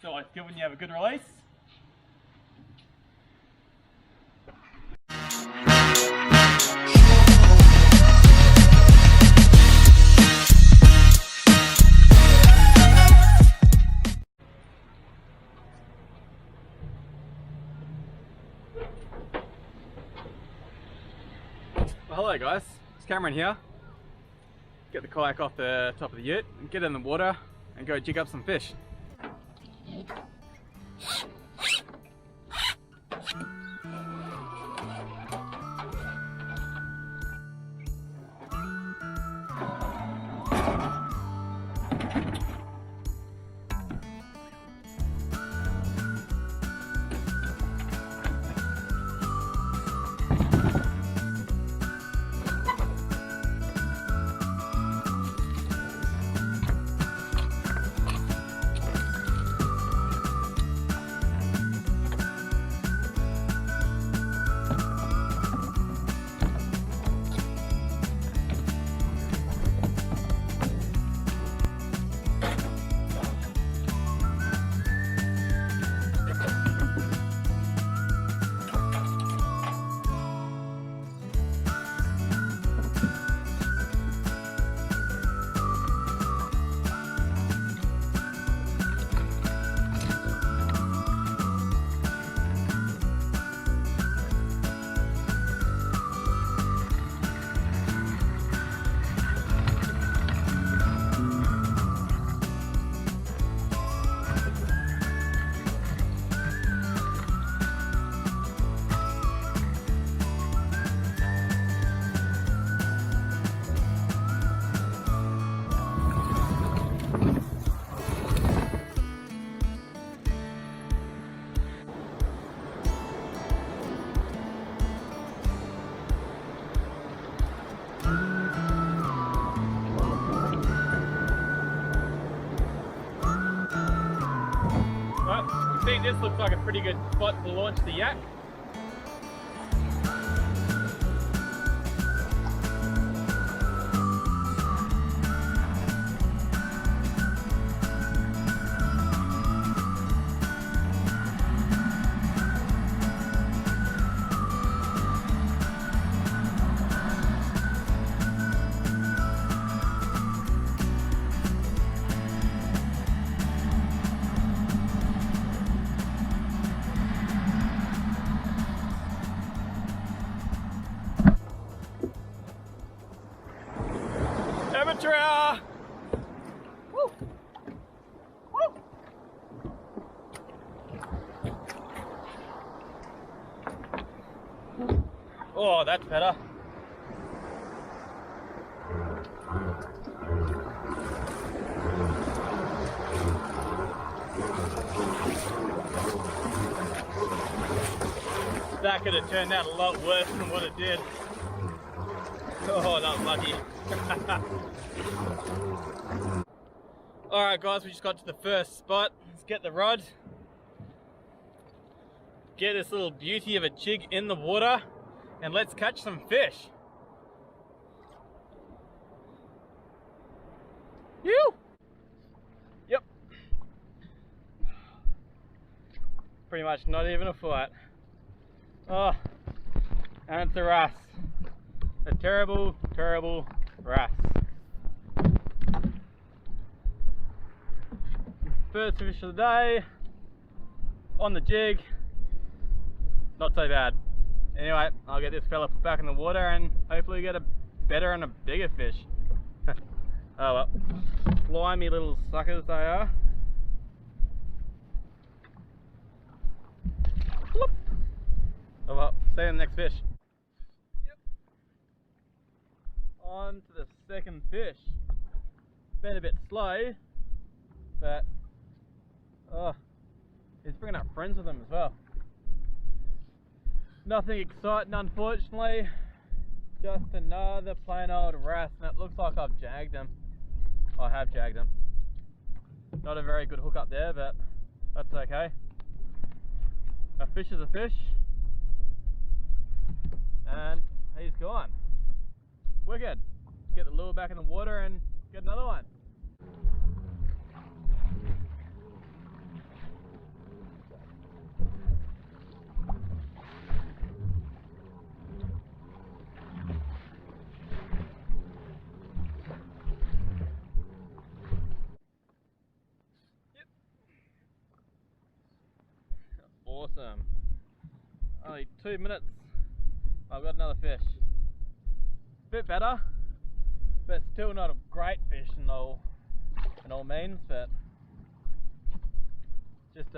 It's always good when you have a good release. Well, hello guys, it's Cameron here. Get the kayak off the top of the ute and get in the water and go jig up some fish. I think this looks like a pretty good spot to launch the yak. Amateur! Woo! Woo! Oh, that's better. That could have turned out a lot worse than what it did. Oh, that was lucky. Alright guys, we just got to the first spot. Let's get the rod. Get this little beauty of a jig in the water and let's catch some fish. You. Yep. Pretty much not even a fight. Oh, and it's a wrasse. A terrible, terrible wrasse. First fish of the day, on the jig, not so bad. Anyway, I'll get this fella put back in the water and hopefully get a better and a bigger fish. Oh well, slimy little suckers they are. Whoop. Oh well, see you in the next fish. On to the second fish. Been a bit slow, but oh, he's bringing up friends with him as well. Nothing exciting, unfortunately. Just another plain old wrasse, and it looks like I've jagged him. I have jagged him. Not a very good hook up there, but that's okay. A fish is a fish, and he's gone. Wicked. Get the lure back in the water and get another one. Awesome. Only 2 minutes. I've got another fish. Bit better, but still not a great fish in all means, but just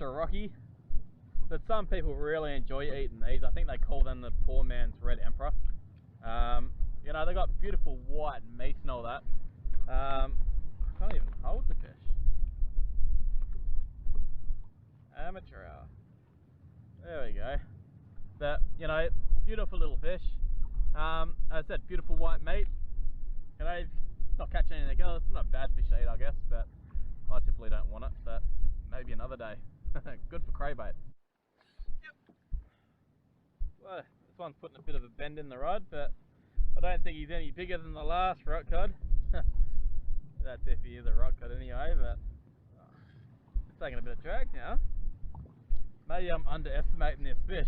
a rocky. But some people really enjoy eating these. I think they call them the poor man's red emperor. You know, they got beautiful white meat and all that. I can't even hold the fish. Amateur hour. There we go. But, you know, beautiful little fish. As I said, beautiful white meat. You know, not catching anything else. It's not a bad fish to eat, I guess, but I typically don't want it. But maybe another day. Good for craybait. Yep. Well, this one's putting a bit of a bend in the rod, but I don't think he's any bigger than the last rock cod. That's if he is a rock cod anyway, but it's taking a bit of drag now. Maybe I'm underestimating this fish.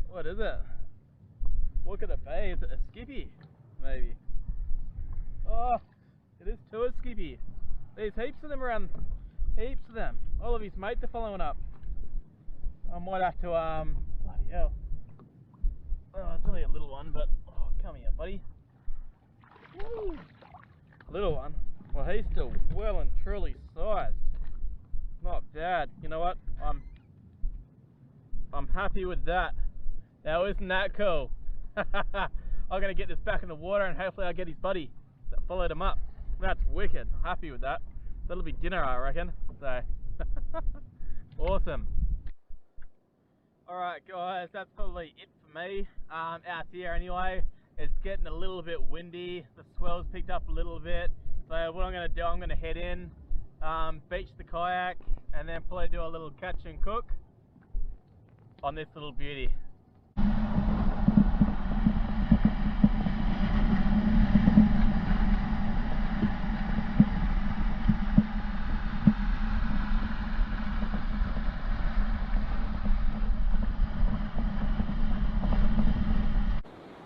What is it? What could it be? Is it a skippy? Maybe. Oh, it is too a skippy. There's heaps of them around. Heaps of them. All of his mates are following up. I might have to, bloody hell. Oh, it's only a little one, but, oh, come here, buddy. Woo. Little one. Well, he's still well and truly sized. Not bad. You know what? I'm happy with that. Now, isn't that cool? I'm gonna get this back in the water and hopefully I'll get his buddy that followed him up. That's wicked. I'm happy with that. That'll be dinner, I reckon. So, awesome. Alright guys, that's probably it for me out here anyway. It's getting a little bit windy, the swell's picked up a little bit, so what I'm going to do, I'm going to head in, beach the kayak, and then probably do a little catch and cook on this little beauty.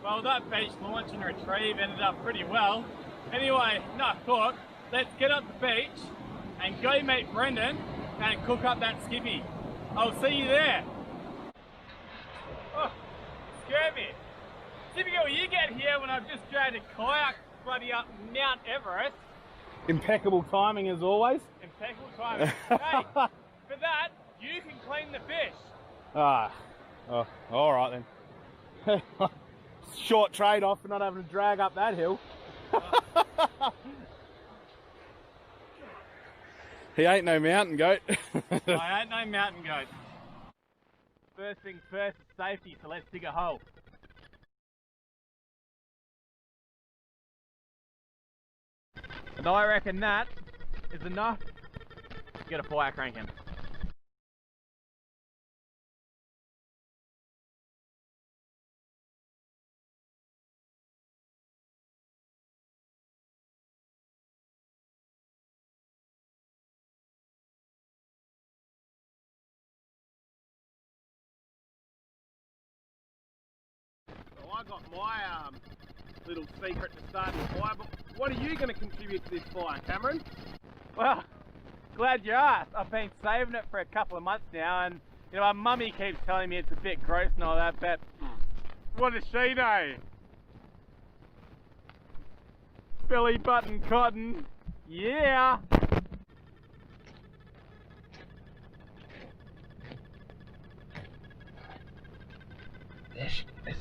Well, that beach launch and retrieve ended up pretty well. Anyway, enough talk. Let's get up the beach and go meet Brendan and cook up that skippy. I'll see you there. Oh, scared me. Typical you get here when I've just dragged a kayak bloody up Mount Everest. Impeccable timing as always. Impeccable timing. Hey, for that, you can clean the fish. Oh, all right then. Short trade-off for not having to drag up that hill. He ain't no mountain goat. I ain't no mountain goat. First things first is safety, so let's dig a hole. And I reckon that is enough to get a fire cranking. I got my little secret to starting the fire, but what are you going to contribute to this fire, Cameron? Well, glad you asked. I've been saving it for a couple of months now, and you know, my mummy keeps telling me it's a bit gross and all that, but what does she know? Belly button cotton, yeah! There she is.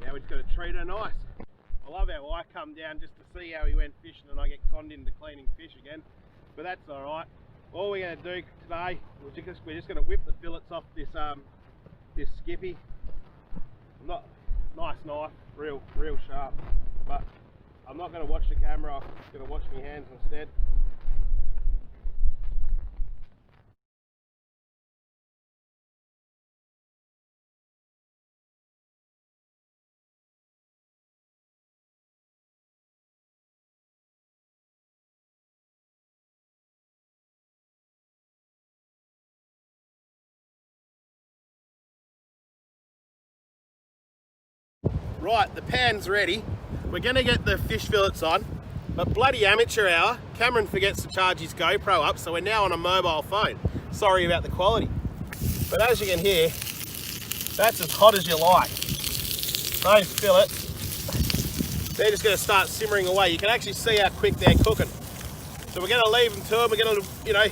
Now we just got to treat her nice. I love how I come down just to see how he went fishing and I get conned into cleaning fish again. But that's alright. All we're going to do today, we're just going to whip the fillets off this this skippy. Not nice knife, real sharp. But I'm not going to watch the camera, I'm going to watch my hands instead. Right, the pan's ready. We're gonna get the fish fillets on, but bloody amateur hour, Cameron forgets to charge his GoPro up, so we're now on a mobile phone. Sorry about the quality. But as you can hear, that's as hot as you like. Those fillets, they're just gonna start simmering away. You can actually see how quick they're cooking. So we're gonna leave them to them. We're gonna, you know,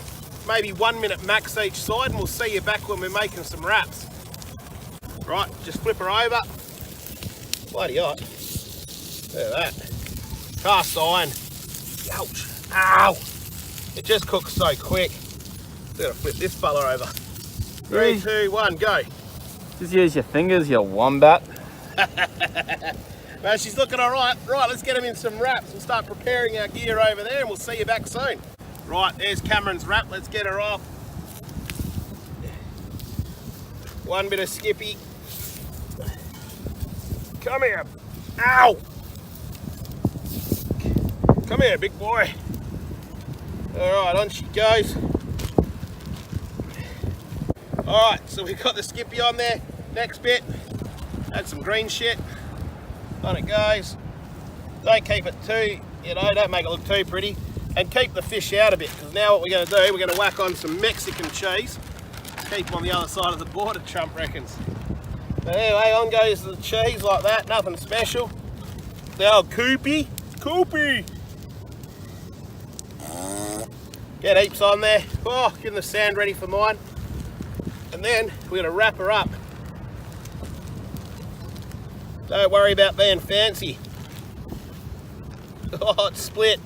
maybe 1 minute max each side, and we'll see you back when we're making some wraps. Right, just flip her over. Bloody hot. Look at that. Cast iron. Ouch. Ow. It just cooks so quick. I'm gonna flip this fella over. 3, 2, 1, go. Just use your fingers, you wombat. Well, she's looking all right. Right, let's get them in some wraps. We'll start preparing our gear over there and we'll see you back soon. Right, there's Cameron's wrap. Let's get her off. One bit of Skippy. Come here. Ow! Come here, big boy. All right, on she goes. All right, so we've got the Skippy on there. Next bit, add some green shit. On it goes. Don't keep it too, you know, don't make it look too pretty. And keep the fish out a bit, because now what we're going to do, we're going to whack on some Mexican cheese. Keep them on the other side of the border, Trump reckons. But anyway, on goes the cheese like that, nothing special. The old Koopy. Get heaps on there. Oh, getting the sand ready for mine. And then we're going to wrap her up. Don't worry about being fancy. Oh, it's split.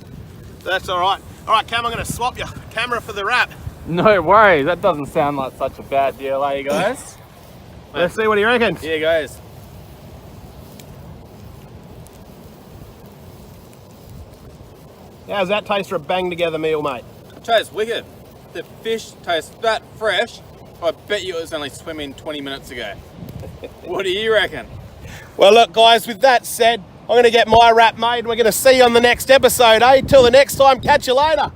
That's all right. All right, Cam, I'm going to swap your camera for the wrap. No worries, that doesn't sound like such a bad deal, eh, guys? Let's see what he reckons. Here goes. How's that taste for a bang together meal, mate? It tastes wicked. The fish tastes that fresh. I bet you it was only swimming 20 minutes ago. What do you reckon? Well, look, guys, with that said, I'm going to get my wrap made. We're going to see you on the next episode, eh? Till the next time, catch you later.